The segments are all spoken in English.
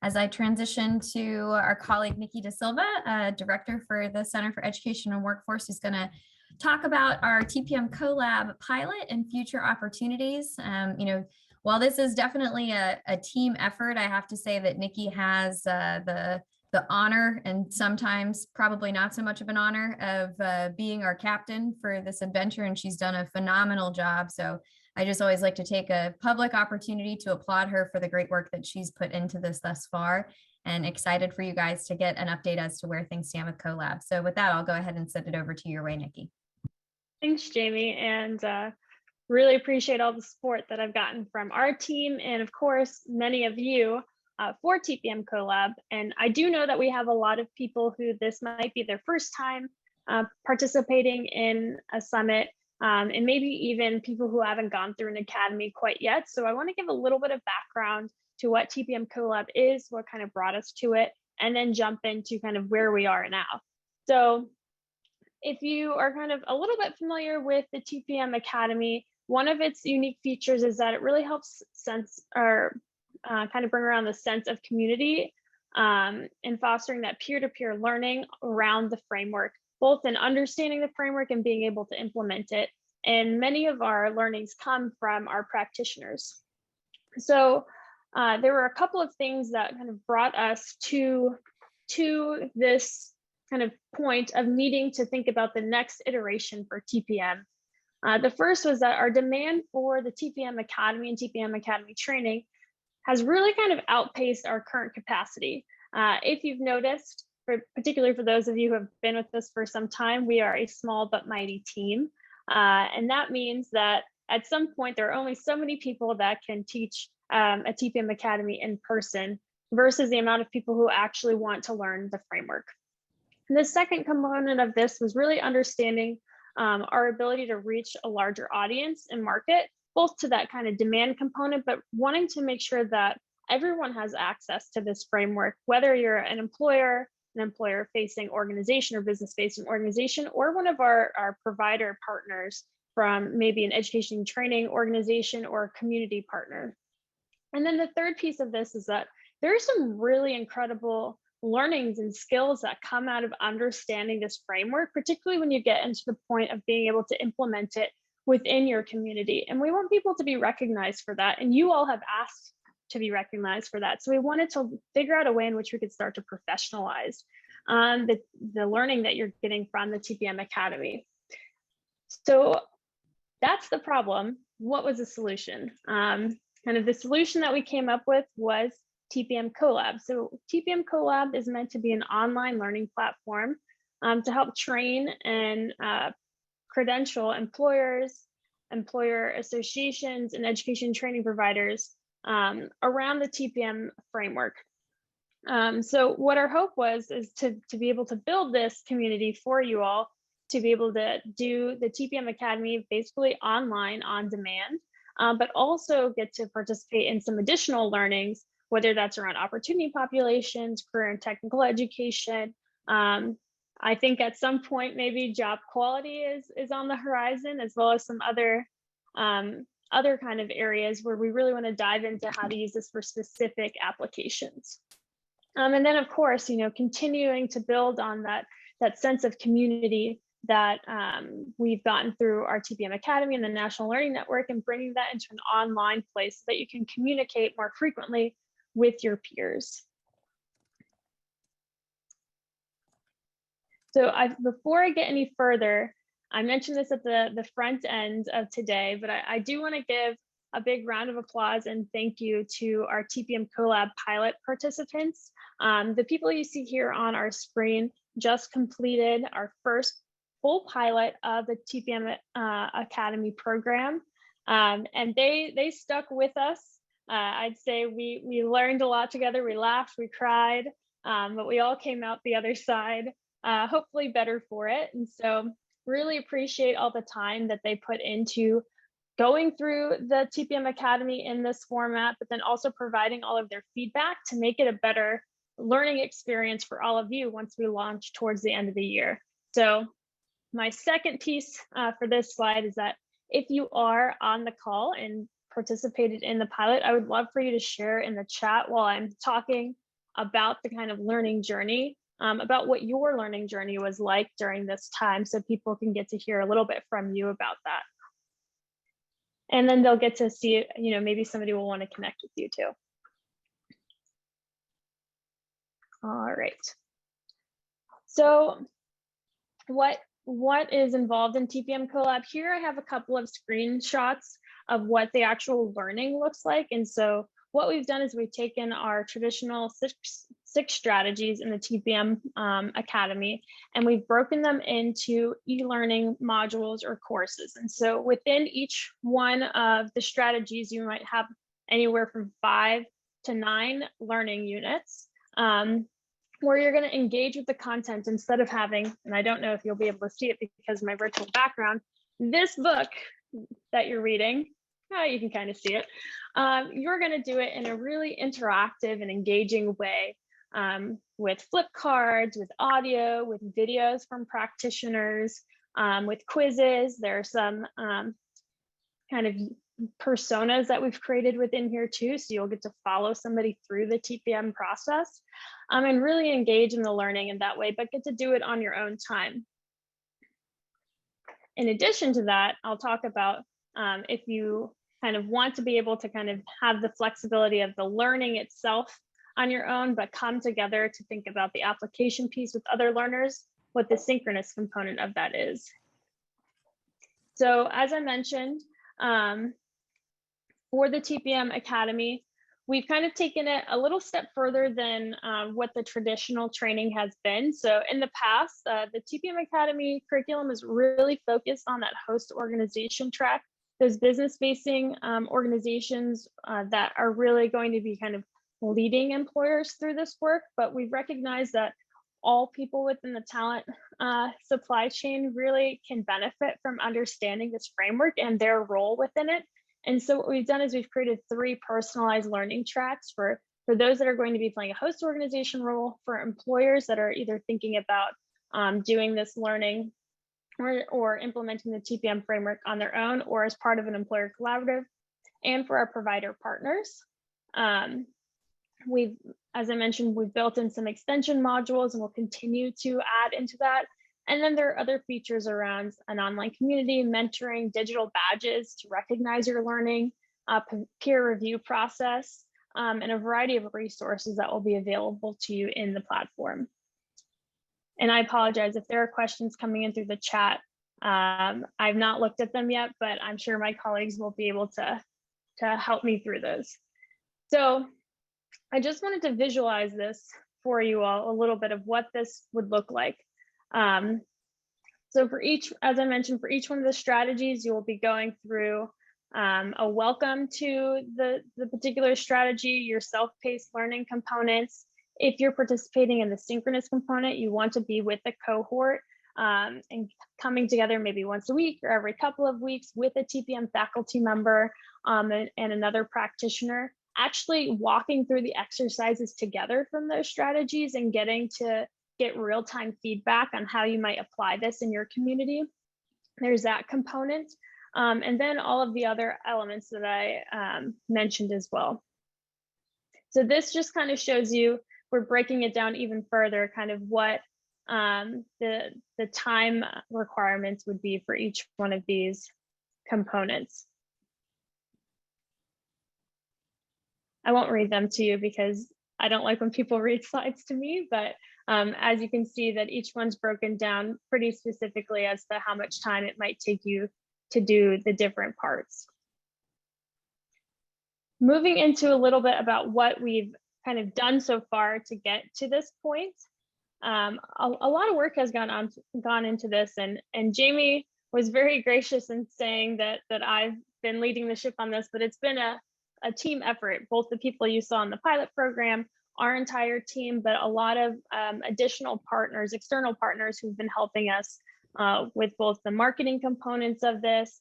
as I transition to our colleague, Nikki Da Silva, Director for the Center for Education and Workforce, who's going to talk about our TPM CoLab pilot and future opportunities. While this is definitely a team effort, I have to say that Nikki has the honor, and sometimes probably not so much of an honor, of being our captain for this adventure, and she's done a phenomenal job. So I just always like to take a public opportunity to applaud her for the great work that she's put into this thus far, and excited for you guys to get an update as to where things stand with CoLab. So with that, I'll go ahead and send it over to your way, Nikki. Thanks, Jamie, and really appreciate all the support that I've gotten from our team and, of course, many of you for TPM CoLab. And I do know that we have a lot of people who this might be their first time participating in a summit, and maybe even people who haven't gone through an academy quite yet. So I want to give a little bit of background to what TPM CoLab is, what kind of brought us to it, and then jump into kind of where we are now. So if you are kind of a little bit familiar with the TPM Academy, one of its unique features is that it really helps kind of bring around the sense of community and fostering that peer-to-peer learning around the framework, both in understanding the framework and being able to implement it. And many of our learnings come from our practitioners. So there were a couple of things that kind of brought us to this kind of point of needing to think about the next iteration for TPM. The first was that our demand for the TPM Academy and TPM Academy training has really kind of outpaced our current capacity. If you've noticed, particularly for those of you who have been with us for some time, we are a small but mighty team. And that means that at some point, there are only so many people that can teach a TPM Academy in person versus the amount of people who actually want to learn the framework. And the second component of this was really understanding our ability to reach a larger audience and market, both to that kind of demand component, but wanting to make sure that everyone has access to this framework, whether you're an employer-facing organization or business-facing organization, or one of our provider partners from maybe an education and training organization or a community partner. And then the third piece of this is that there are some really incredible learnings and skills that come out of understanding this framework, particularly when you get into the point of being able to implement it within your community. And we want people to be recognized for that. And you all have asked to be recognized for that. So we wanted to figure out a way in which we could start to professionalize the learning that you're getting from the TPM Academy. So that's the problem. What was the solution? Kind of the solution that we came up with was TPM CoLab. So TPM CoLab is meant to be an online learning platform to help train and credential employers, employer associations, and education training providers around the TPM framework. So what our hope was is to be able to build this community for you all, to be able to do the TPM Academy basically online on demand, but also get to participate in some additional learnings, whether that's around opportunity populations, career and technical education. I think at some point, maybe job quality is on the horizon, as well as some other kind of areas where we really want to dive into how to use this for specific applications. And then, of course, continuing to build on that sense of community that we've gotten through our TPM Academy and the National Learning Network, and bringing that into an online place so that you can communicate more frequently with your peers. So before I get any further, I mentioned this at the front end of today, but I do want to give a big round of applause and thank you to our TPM CoLab pilot participants. The people you see here on our screen just completed our first full pilot of the TPM Academy program, and they stuck with us. I'd say we learned a lot together. We laughed, we cried, but we all came out the other side, hopefully better for it. And so really appreciate all the time that they put into going through the TPM Academy in this format, but then also providing all of their feedback to make it a better learning experience for all of you once we launch towards the end of the year. So my second piece for this slide is that if you are on the call and participated in the pilot, I would love for you to share in the chat while I'm talking about the kind of learning journey, about what your learning journey was like during this time, so people can get to hear a little bit from you about that. And then they'll get to see, maybe somebody will want to connect with you too. All right. So what is involved in TPM CoLab? Here I have a couple of screenshots of what the actual learning looks like. And so what we've done is we've taken our traditional six strategies in the TPM Academy, and we've broken them into e-learning modules or courses. And so within each one of the strategies, you might have anywhere from 5 to 9 learning units, where you're going to engage with the content instead of having, and I don't know if you'll be able to see it because of my virtual background, this book that you're reading, you can kind of see it. You're going to do it in a really interactive and engaging way, with flip cards, with audio, with videos from practitioners, with quizzes. There are some kind of personas that we've created within here too, so you'll get to follow somebody through the TPM process, and really engage in the learning in that way, but get to do it on your own time. In addition to that, I'll talk about if you kind of want to be able to kind of have the flexibility of the learning itself on your own, but come together to think about the application piece with other learners, what the synchronous component of that is. So as I mentioned, for the TPM Academy, we've kind of taken it a little step further than what the traditional training has been. So in the past, the TPM Academy curriculum is really focused on that host organization track, those business-facing organizations that are really going to be kind of leading employers through this work. But we've recognized that all people within the talent supply chain really can benefit from understanding this framework and their role within it. And so what we've done is we've created 3 personalized learning tracks for those that are going to be playing a host organization role, for employers that are either thinking about doing this learning or implementing the TPM framework on their own or as part of an employer collaborative, and for our provider partners. As I mentioned, we've built in some extension modules and we'll continue to add into that. And then there are other features around an online community, mentoring, digital badges to recognize your learning, peer review process, and a variety of resources that will be available to you in the platform. And I apologize if there are questions coming in through the chat. I've not looked at them yet, but I'm sure my colleagues will be able to help me through those. So I just wanted to visualize this for you all, a little bit of what this would look like. So for each, as I mentioned, for each one of the strategies, you will be going through a welcome to the particular strategy, your self-paced learning components. If you're participating in the synchronous component, you want to be with the cohort and coming together maybe once a week or every couple of weeks with a TPM faculty member and another practitioner, actually walking through the exercises together from those strategies and getting to get real-time feedback on how you might apply this in your community. There's that component. And then all of the other elements that I mentioned as well. So this just kind of shows you, we're breaking it down even further, kind of what the time requirements would be for each one of these components. I won't read them to you because I don't like when people read slides to me, but as you can see that each one's broken down pretty specifically as to how much time it might take you to do the different parts. Moving into a little bit about what we've kind of done so far to get to this point. A lot of work has gone into this, and Jamie was very gracious in saying that I've been leading the ship on this, but it's been a team effort, both the people you saw in the pilot program, our entire team, but a lot of additional partners, external partners who've been helping us with both the marketing components of this,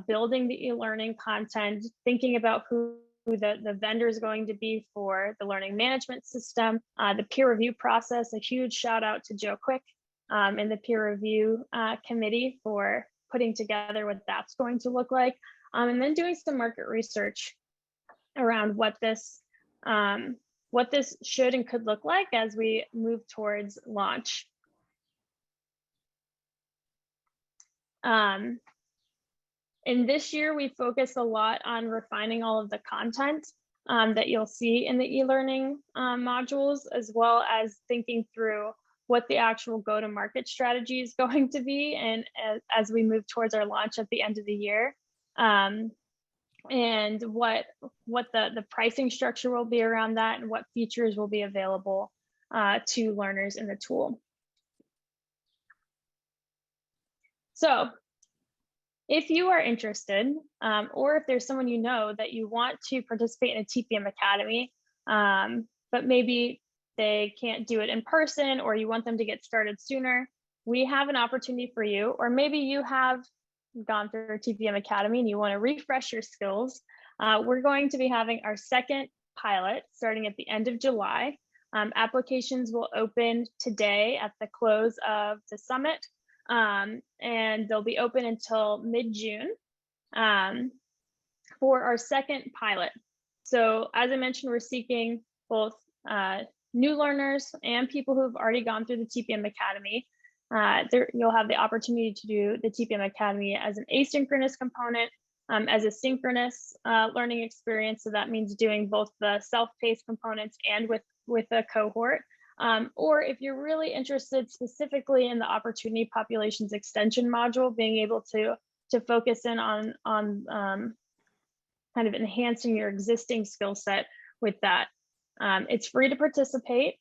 building the e-learning content, thinking about who the vendor is going to be for the learning management system, the peer review process. A huge shout out to Joe Quick and the peer review committee for putting together what that's going to look like, and then doing some market research around what this what this should and could look like as we move towards launch. And this year, we focus a lot on refining all of the content that you'll see in the e-learning modules, as well as thinking through what the actual go-to-market strategy is going to be, and as we move towards our launch at the end of the year, and what the pricing structure will be around that, and what features will be available to learners in the tool. So if you are interested, or if there's someone you know that you want to participate in a TPM Academy, but maybe they can't do it in person, or you want them to get started sooner, we have an opportunity for you. Or maybe you have gone through a TPM Academy and you want to refresh your skills. We're going to be having our second pilot starting at the end of July. Applications will open today at the close of the summit. And they'll be open until mid-June for our second pilot. So as I mentioned, we're seeking both new learners and people who've already gone through the TPM Academy. You'll have the opportunity to do the TPM Academy as an asynchronous component, as a synchronous learning experience. So that means doing both the self-paced components and with a cohort. Or if you're really interested specifically in the opportunity populations extension module, being able to focus in on kind of enhancing your existing skill set with that. It's free to participate.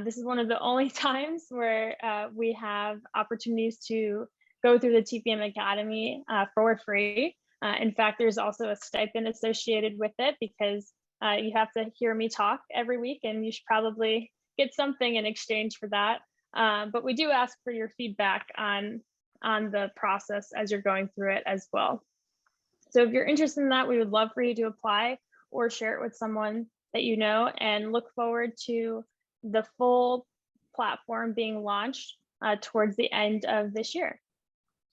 This is one of the only times where we have opportunities to go through the TPM Academy for free. In fact, there's also a stipend associated with it, because you have to hear me talk every week, and you should probably get something in exchange for that. But we do ask for your feedback on the process as you're going through it as well. So if you're interested in that, we would love for you to apply or share it with someone that you know, and look forward to the full platform being launched towards the end of this year.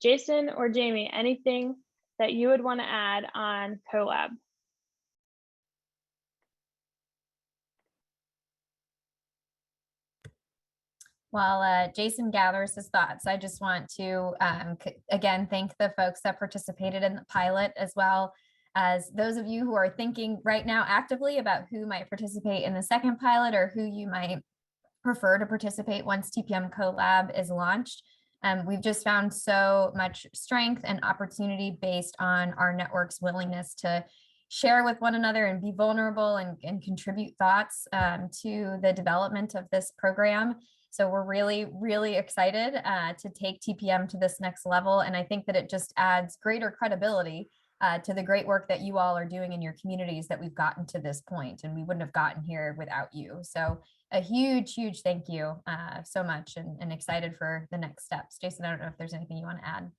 Jason or Jamie, anything that you would want to add on CoLab? While Jason gathers his thoughts, I just want to, again, thank the folks that participated in the pilot, as well as those of you who are thinking right now actively about who might participate in the second pilot, or who you might prefer to participate once TPM CoLab is launched. We've just found so much strength and opportunity based on our network's willingness to share with one another and be vulnerable and contribute thoughts to the development of this program. So we're really, really excited to take TPM to this next level. And I think that it just adds greater credibility to the great work that you all are doing in your communities, that we've gotten to this point, and we wouldn't have gotten here without you. So a huge, huge thank you so much, and excited for the next steps. Jason, I don't know if there's anything you want to add.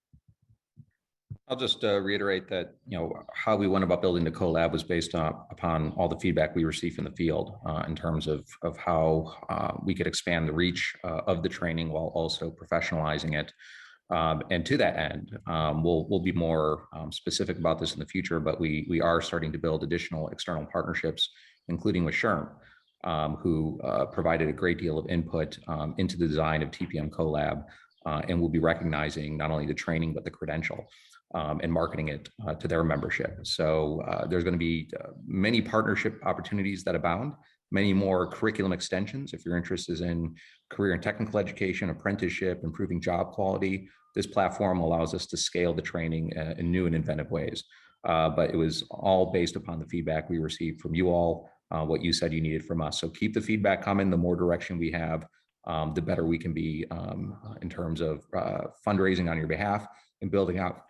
I'll just reiterate that, how we went about building the CoLab was based upon all the feedback we received from the field in terms of how we could expand the reach of the training while also professionalizing it. And to that end, we'll be more specific about this in the future, but we are starting to build additional external partnerships, including with SHRM, who provided a great deal of input into the design of TPM CoLab, and will be recognizing not only the training, but the credential. And marketing it to their membership. So there's going to be many partnership opportunities that abound, many more curriculum extensions. If you're interested in career and technical education, apprenticeship, improving job quality, this platform allows us to scale the training in new and inventive ways. But it was all based upon the feedback we received from you all, what you said you needed from us. So keep the feedback coming. The more direction we have, the better we can be in terms of fundraising on your behalf and building out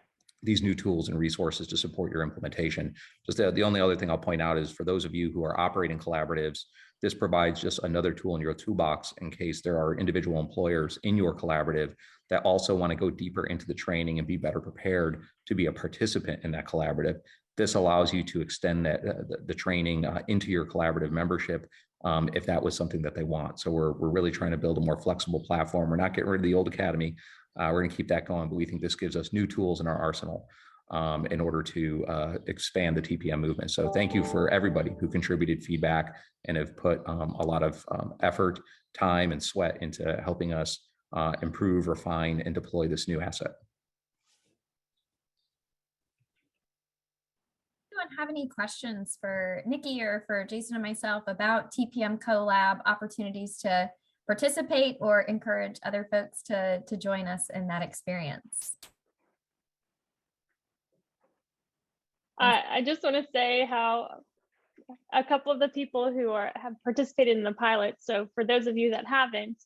these new tools and resources to support your implementation. Just the only other thing I'll point out is, for those of you who are operating collaboratives, this provides just another tool in your toolbox in case there are individual employers in your collaborative that also want to go deeper into the training and be better prepared to be a participant in that collaborative. This allows you to extend the training into your collaborative membership if that was something that they want. So we're really trying to build a more flexible platform. We're not getting rid of the old academy. We're going to keep that going, but we think this gives us new tools in our arsenal in order to expand the TPM movement. So thank you for everybody who contributed feedback and have put a lot of effort, time, and sweat into helping us improve, refine, and deploy this new asset. Anyone have any questions for Nikki or for Jason and myself about TPM CoLab opportunities to participate or encourage other folks to join us in that experience? I just want to say how a couple of the people who have participated in the pilot. So for those of you that haven't,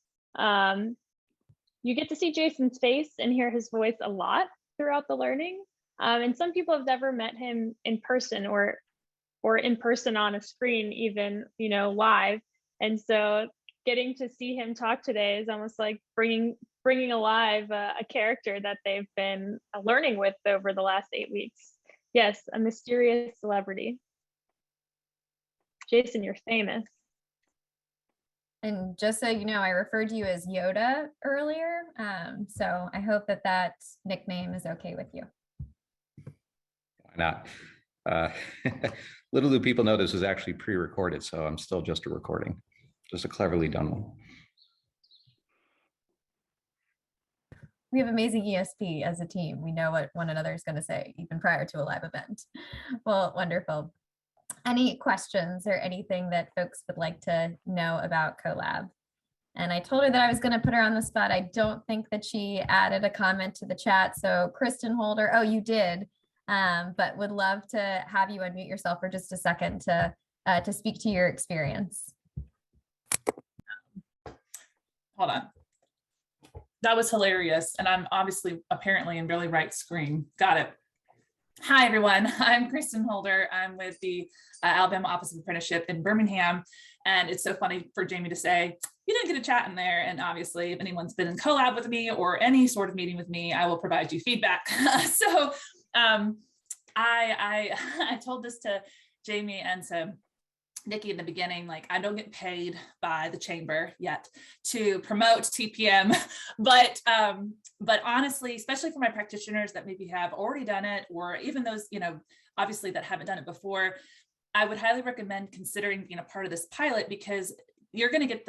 you get to see Jason's face and hear his voice a lot throughout the learning. And some people have never met him in person or in person on a screen, even, you know, live. And so getting to see him talk today is almost like bringing alive a character that they've been learning with over the last 8 weeks. Yes, a mysterious celebrity. Jason, you're famous. And just so you know, I referred to you as Yoda earlier. So I hope that that nickname is okay with you. Why not? Little do people know this was actually pre-recorded, so I'm still just a recording, just a cleverly done one. We have amazing ESP as a team. We know what one another is going to say even prior to a live event. Well, wonderful. Any questions or anything that folks would like to know about CoLab? And I told her that I was going to put her on the spot. I don't think that she added a comment to the chat. So Kristen Holder, oh, you did, but would love to have you unmute yourself for just a second to speak to your experience. Hold on. That was hilarious. And I'm obviously apparently in really right screen. Got it. Hi, everyone. I'm Kristen Holder. I'm with the Alabama Office of Apprenticeship in Birmingham. And it's so funny for Jamie to say, you didn't get a chat in there. And obviously, if anyone's been in CoLab with me or any sort of meeting with me, I will provide you feedback. So I told this to Jamie and to Nikki in the beginning, like, I don't get paid by the chamber yet to promote TPM, but honestly, especially for my practitioners that maybe have already done it, or even those, you know, obviously that haven't done it before, I would highly recommend considering being a part of this pilot, because you're going to get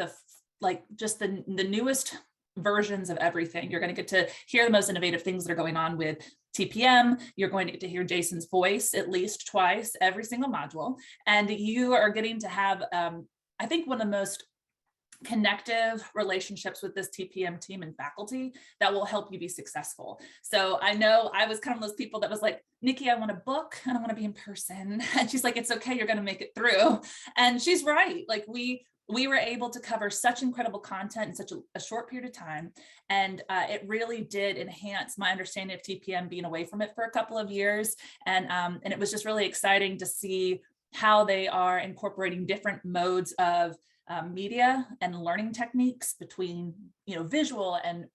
just the newest versions of everything. You're going to get to hear the most innovative things that are going on with TPM. You're going to get to hear Jason's voice at least twice every single module. And you are getting to have, I think, one of the most connective relationships with this TPM team and faculty that will help you be successful. So I know I was kind of those people that was like, Nikki, I want a book and I want to be in person. And she's like, it's okay, you're going to make it through. And she's right. Like we were able to cover such incredible content in such a short period of time. And it really did enhance my understanding of TPM, being away from it for a couple of years. And it was just really exciting to see how they are incorporating different modes of media and learning techniques between, you know, visual and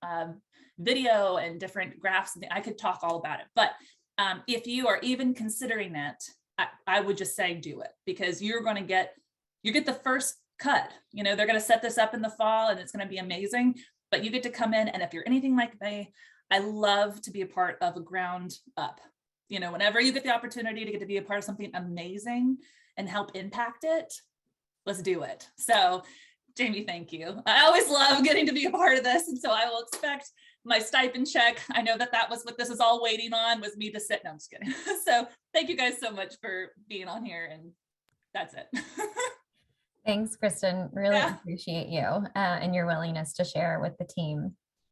video and different graphs. I could talk all about it. But if you are even considering it, I would just say do it, because you're going to get the first cut. You know, they're going to set this up in the fall and it's going to be amazing, but you get to come in. And if you're anything like me, I love to be a part of a ground up. You know, whenever you get the opportunity to get to be a part of something amazing and help impact it, let's do it. So Jamie, thank you. I always love getting to be a part of this. And so I will expect my stipend check. I know that was what this is all waiting on, was me to sit. No, I'm just kidding. So thank you guys so much for being on here, and that's it. Thanks, Kristen. Really appreciate you and your willingness to share with the team.